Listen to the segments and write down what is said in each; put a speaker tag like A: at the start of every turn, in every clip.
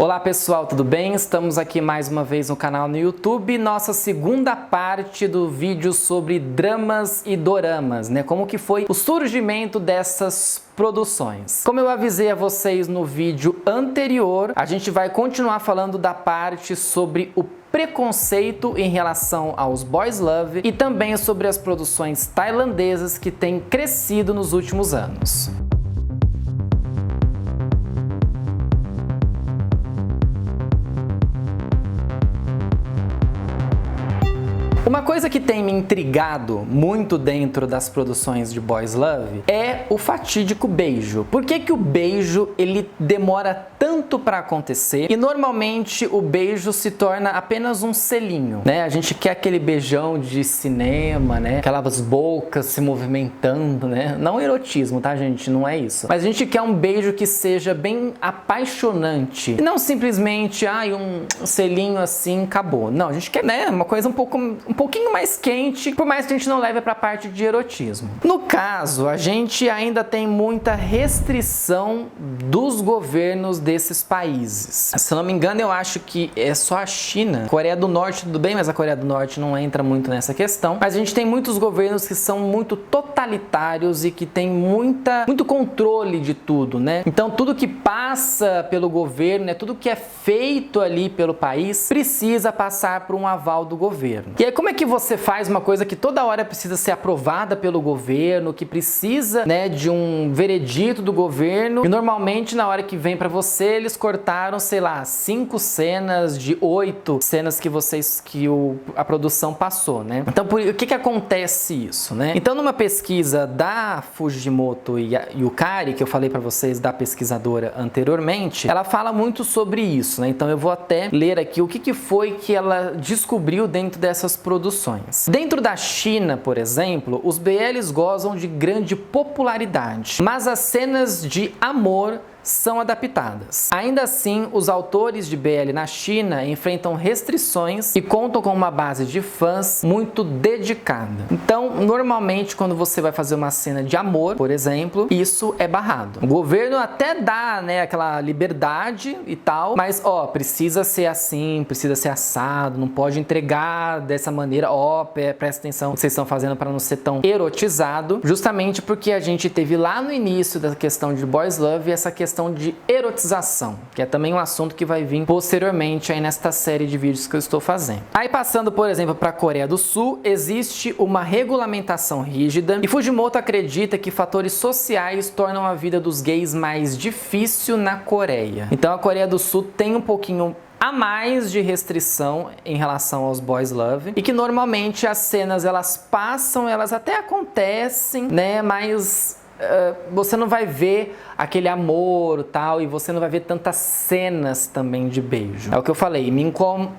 A: Olá pessoal, tudo bem? Estamos aqui mais uma vez no canal no YouTube, nossa segunda parte do vídeo sobre dramas e doramas, né? Como que foi o surgimento dessas produções. Como eu avisei a vocês no vídeo anterior, a gente vai continuar falando da parte sobre o preconceito em relação aos boys love e também sobre as produções tailandesas que têm crescido nos últimos anos. Uma coisa que tem me intrigado muito dentro das produções de boys love é o fatídico beijo. Por que que o beijo ele demora tanto para acontecer e normalmente o beijo se torna apenas um selinho, né? A gente quer aquele beijão de cinema, né? Aquelas bocas se movimentando, né? Não erotismo, tá, gente? Não é isso. Mas a gente quer um beijo que seja bem apaixonante e não simplesmente, um selinho assim, acabou. Não, a gente quer, né, uma coisa um pouquinho mais quente, por mais que a gente não leve para a parte de erotismo. No caso, a gente ainda tem muita restrição dos governos desses países. Se eu não me engano, eu acho que é só a China. Coreia do Norte, tudo bem, mas a Coreia do Norte não entra muito nessa questão. Mas a gente tem muitos governos que são muito totalitários e que tem muito controle de tudo, né? Então, tudo que passa pelo governo, né, tudo que é feito ali pelo país, precisa passar por um aval do governo. E aí, como é que você faz uma coisa que toda hora precisa ser aprovada pelo governo, que precisa, né, de um veredito do governo, e normalmente na hora que vem pra você, eles cortaram, sei lá, 5 cenas de 8 cenas que a produção passou, né? Então, por que acontece isso, né? Então, numa pesquisa da Fujimoto Yukari, que eu falei pra vocês da pesquisadora anteriormente, ela fala muito sobre isso, né? Então, eu vou até ler aqui o que foi que ela descobriu dentro dessas produções. Dentro da China, por exemplo, os BLs gozam de grande popularidade, mas as cenas de amor são adaptadas. Ainda assim, os autores de BL na China enfrentam restrições e contam com uma base de fãs muito dedicada. Então, normalmente, quando você vai fazer uma cena de amor, por exemplo, isso é barrado. O governo até dá, né, aquela liberdade e tal, mas, precisa ser assim, precisa ser assado, não pode entregar dessa maneira, presta atenção no que vocês estão fazendo para não ser tão erotizado, justamente porque a gente teve lá no início da questão de boys love essa questão de erotização, que é também um assunto que vai vir posteriormente aí nesta série de vídeos que eu estou fazendo. Aí passando, por exemplo, para a Coreia do Sul, existe uma regulamentação rígida e Fujimoto acredita que fatores sociais tornam a vida dos gays mais difícil na Coreia. Então a Coreia do Sul tem um pouquinho a mais de restrição em relação aos boys love e que normalmente as cenas elas até acontecem, né, mas você não vai ver aquele amor tal, e você não vai ver tantas cenas também de beijo. É o que eu falei, me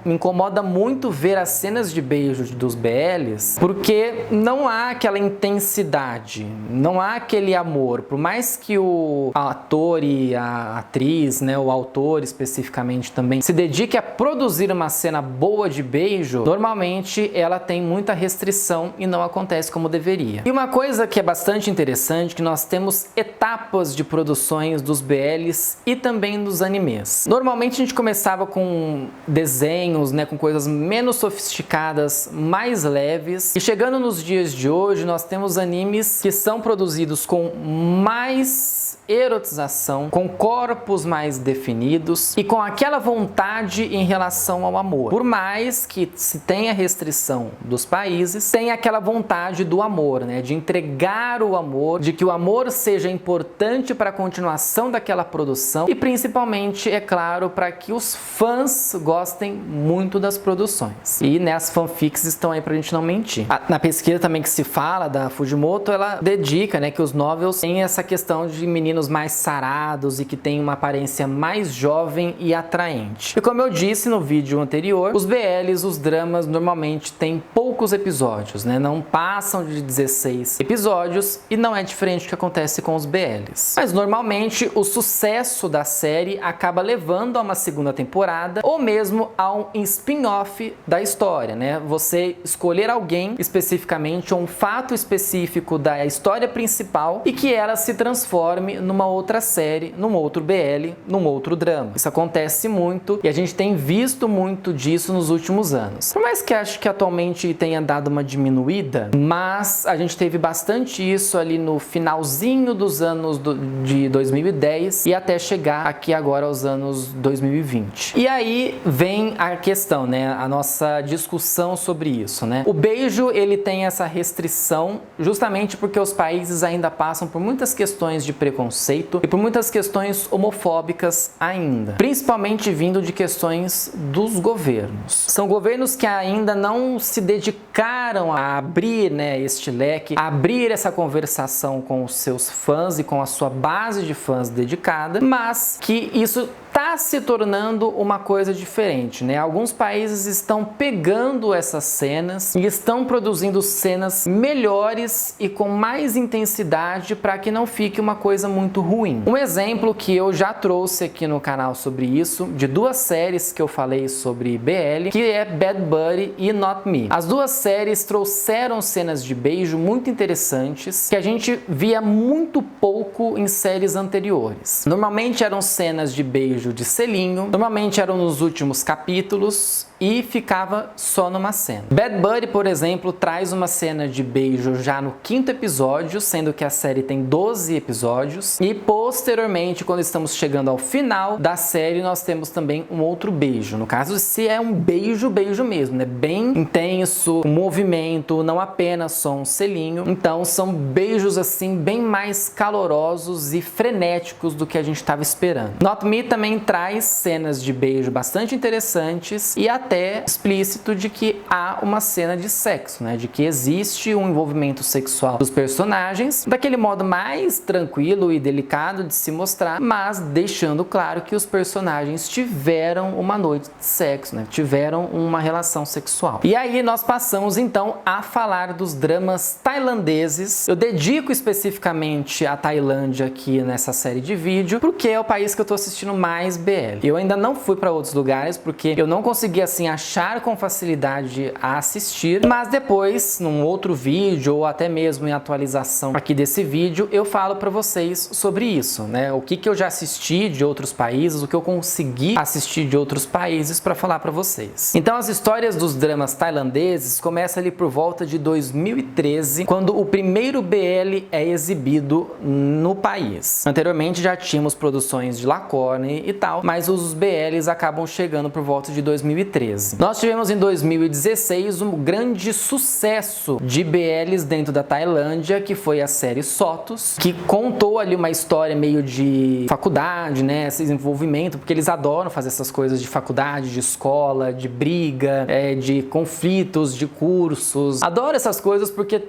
A: incomoda muito ver as cenas de beijo dos BLs, porque não há aquela intensidade, não há aquele amor. Por mais que o ator e a atriz, né, o autor especificamente também, se dedique a produzir uma cena boa de beijo, normalmente ela tem muita restrição e não acontece como deveria. E uma coisa que é bastante interessante, que nós temos etapas de produções dos BLs e também dos animes. Normalmente a gente começava com desenhos, né, com coisas menos sofisticadas, mais leves, e chegando nos dias de hoje nós temos animes que são produzidos com mais erotização, com corpos mais definidos e com aquela vontade em relação ao amor. Por mais que se tenha restrição dos países, tem aquela vontade do amor, né, de entregar o amor, de que o amor seja importante para a continuação daquela produção e principalmente, é claro, para que os fãs gostem muito das produções. E né, as fanfics estão aí pra gente não mentir. Na pesquisa também que se fala da Fujimoto, ela dedica, né, que os novels têm essa questão de meninos mais sarados e que têm uma aparência mais jovem e atraente. E como eu disse no vídeo anterior, os BLs, os dramas, normalmente têm poucos episódios, né? Não passam de 16 episódios e não é diferente do que acontece com os BLs. Mas normalmente o sucesso da série acaba levando a uma segunda temporada ou mesmo a um spin-off da história, né? Você escolher alguém especificamente ou um fato específico da história principal e que ela se transforme numa outra série, num outro BL, num outro drama. Isso acontece muito e a gente tem visto muito disso nos últimos anos. Por mais que acho que atualmente tenha dado uma diminuída, mas a gente teve bastante isso ali no finalzinho dos anos de 2010 e até chegar aqui agora aos anos 2020. E aí vem a questão, né? A nossa discussão sobre isso, né? O beijo, ele tem essa restrição justamente porque os países ainda passam por muitas questões de preconceito e por muitas questões homofóbicas ainda, principalmente vindo de questões dos governos. São governos que ainda não se dedicaram a abrir, né, este leque, a abrir essa conversação com os seus fãs e com a sua base de fãs dedicada, mas que isso está se tornando uma coisa diferente, né? Alguns países estão pegando essas cenas e estão produzindo cenas melhores e com mais intensidade para que não fique uma coisa muito ruim. Um exemplo que eu já trouxe aqui no canal sobre isso, de duas séries que eu falei sobre BL, que é Bad Buddy e Not Me. As duas séries trouxeram cenas de beijo muito interessantes que a gente via muito pouco em séries anteriores. Normalmente eram cenas de beijo de selinho, normalmente eram nos últimos capítulos e ficava só numa cena. Bad Buddy, por exemplo, traz uma cena de beijo já no 5º episódio, sendo que a série tem 12 episódios, e posteriormente, quando estamos chegando ao final da série, nós temos também um outro beijo. No caso, se é um beijo mesmo, né? Bem intenso, um movimento, não apenas só um selinho. Então, são beijos assim bem mais calorosos e frenéticos do que a gente estava esperando. Not Me também traz cenas de beijo bastante interessantes e até explícito de que há uma cena de sexo, né? De que existe um envolvimento sexual dos personagens, daquele modo mais tranquilo e delicado de se mostrar, mas deixando claro que os personagens tiveram uma noite de sexo, né? Tiveram uma relação sexual. E aí nós passamos então a falar dos dramas tailandeses. Eu dedico especificamente a Tailândia aqui nessa série de vídeo, porque é o país que eu tô assistindo mais BL. Eu ainda não fui para outros lugares, porque eu não consegui assim achar com facilidade a assistir, mas depois, num outro vídeo ou até mesmo em atualização aqui desse vídeo, eu falo para vocês sobre isso, né? O que eu já assisti de outros países, o que eu consegui assistir de outros países para falar para vocês. Então, as histórias dos dramas tailandeses começam ali por volta de 2013, quando o primeiro BL é exibido no país. Anteriormente já tínhamos produções de Lacorne e tal, mas os BLs acabam chegando por volta de 2013. Nós tivemos em 2016 um grande sucesso de BLs dentro da Tailândia, que foi a série Sotos, que contou ali uma história meio de faculdade, né, esse envolvimento, porque eles adoram fazer essas coisas de faculdade, de escola, de briga, de conflitos, de cursos. Adoro essas coisas porque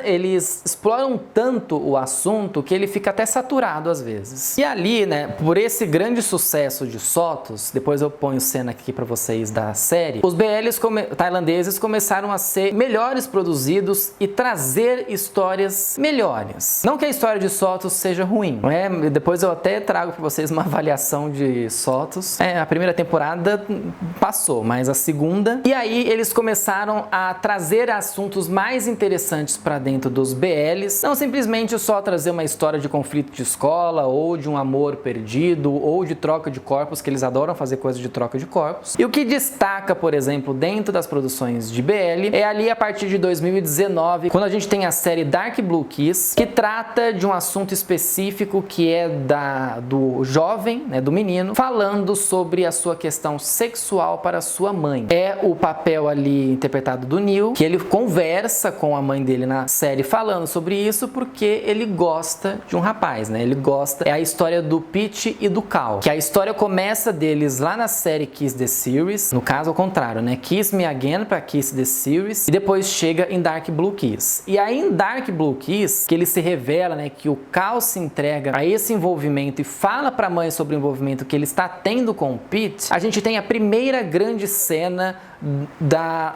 A: eles exploram tanto o assunto que ele fica até saturado às vezes. E ali, né, por esse grande sucesso de Sotos, depois eu ponho cena aqui pra vocês da série, os BLs tailandeses começaram a ser melhores produzidos e trazer histórias melhores. Não que a história de Sotos seja ruim, não é? Depois eu até trago pra vocês uma avaliação de Sotos. A primeira temporada passou, mas a segunda... E aí eles começaram a trazer assuntos mais interessantes pra dentro dos BLs, não simplesmente só trazer uma história de conflito de escola, ou de um amor perdido, ou de troca de corpos, que eles adoram fazer coisas de troca de corpos. E o que destaca, por exemplo, dentro das produções de BL, é ali a partir de 2019, quando a gente tem a série Dark Blue Kiss, que trata de um assunto específico que é do jovem, né, do menino, falando sobre a sua questão sexual para sua mãe. É o papel ali interpretado do Neil, que ele conversa com a mãe dele na série falando sobre isso porque ele gosta de um rapaz, né? Ele gosta, é a história do Pete e do Cal, que a história começa deles lá na série Kiss the Series, no caso ao contrário, né? Kiss Me Again para Kiss the Series, e depois chega em Dark Blue Kiss. E aí em Dark Blue Kiss, que ele se revela, né, que o Cal se entrega a esse envolvimento e fala pra mãe sobre o envolvimento que ele está tendo com o Pete, a gente tem a primeira grande cena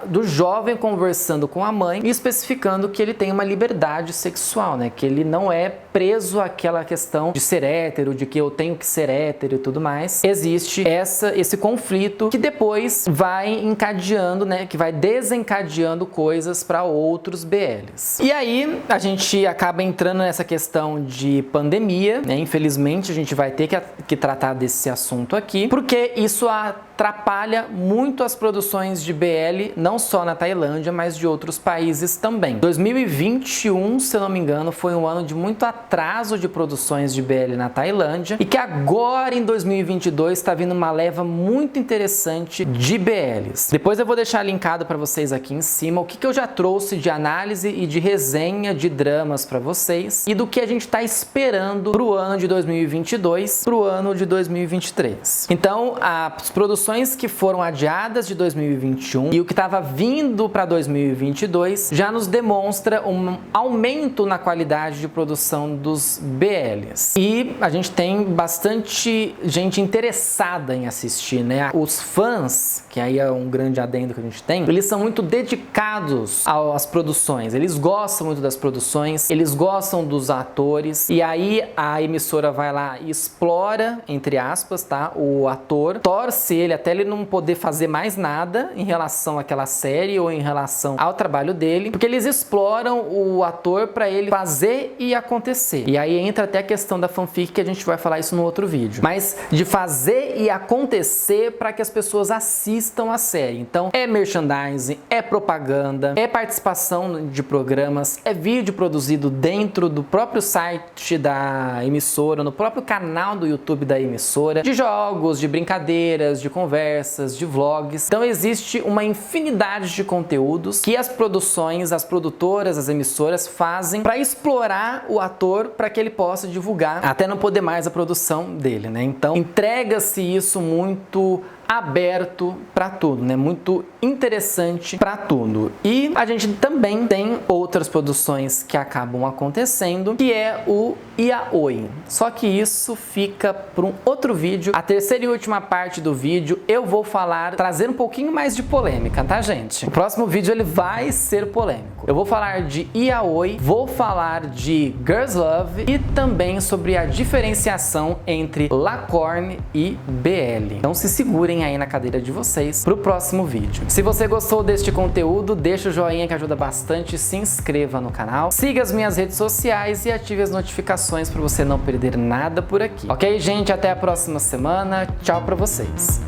A: do jovem conversando com a mãe e especificando mostrando que ele tem uma liberdade sexual, né? Que ele não é preso àquela questão de ser hétero, de que eu tenho que ser hétero e tudo mais. Existe esse conflito que depois vai encadeando, né? Que vai desencadeando coisas para outros BLs. E aí a gente acaba entrando nessa questão de pandemia, né? Infelizmente a gente vai ter que tratar desse assunto aqui, porque isso atrapalha muito as produções de BL, não só na Tailândia, mas de outros países também. 2021, se eu não me engano, foi um ano de muito atraso de produções de BL na Tailândia, e que agora em 2022 está vindo uma leva muito interessante de BLs. Depois eu vou deixar linkado para vocês aqui em cima o que eu já trouxe de análise e de resenha de dramas para vocês e do que a gente está esperando para o ano de 2022, para o ano de 2023. Então, as produções que foram adiadas de 2021 e o que estava vindo para 2022 já nos demonstra um aumento na qualidade de produção dos BLs. E a gente tem bastante gente interessada em assistir, né? Os fãs, que aí é um grande adendo que a gente tem, eles são muito dedicados às produções, eles gostam muito das produções, eles gostam dos atores, e aí a emissora vai lá e explora, entre aspas, tá? O ator, torce ele até ele não poder fazer mais nada em relação àquela série ou em relação ao trabalho dele, porque eles exploram o ator para ele fazer e acontecer. E aí entra até a questão da fanfic, que a gente vai falar isso no outro vídeo. Mas de fazer e acontecer para que as pessoas assistam a série. Então é merchandising, é propaganda, é participação de programas, é vídeo produzido dentro do próprio site da emissora, no próprio canal do YouTube da emissora, de jogos, de brincadeiras, de conversas, de vlogs. Então existe uma infinidade de conteúdos que as produções, as produtoras, as emissoras fazem para explorar o ator para que ele possa divulgar até não poder mais a produção dele, né? Então entrega-se isso muito aberto para tudo, né? Muito interessante para tudo. E a gente também tem outras produções que acabam acontecendo, que é o yaoi. Só que isso fica para um outro vídeo. A terceira e última parte do vídeo eu vou trazer um pouquinho mais de polêmica, tá, gente? O próximo vídeo ele vai ser polêmico. Eu vou falar de yaoi, vou falar de Girls Love e também sobre a diferenciação entre Lacorne e BL. Então se segurem aí na cadeira de vocês pro próximo vídeo. Se você gostou deste conteúdo, deixa o joinha que ajuda bastante, se inscreva no canal, siga as minhas redes sociais e ative as notificações para você não perder nada por aqui. Ok, gente? Até a próxima semana. Tchau pra vocês.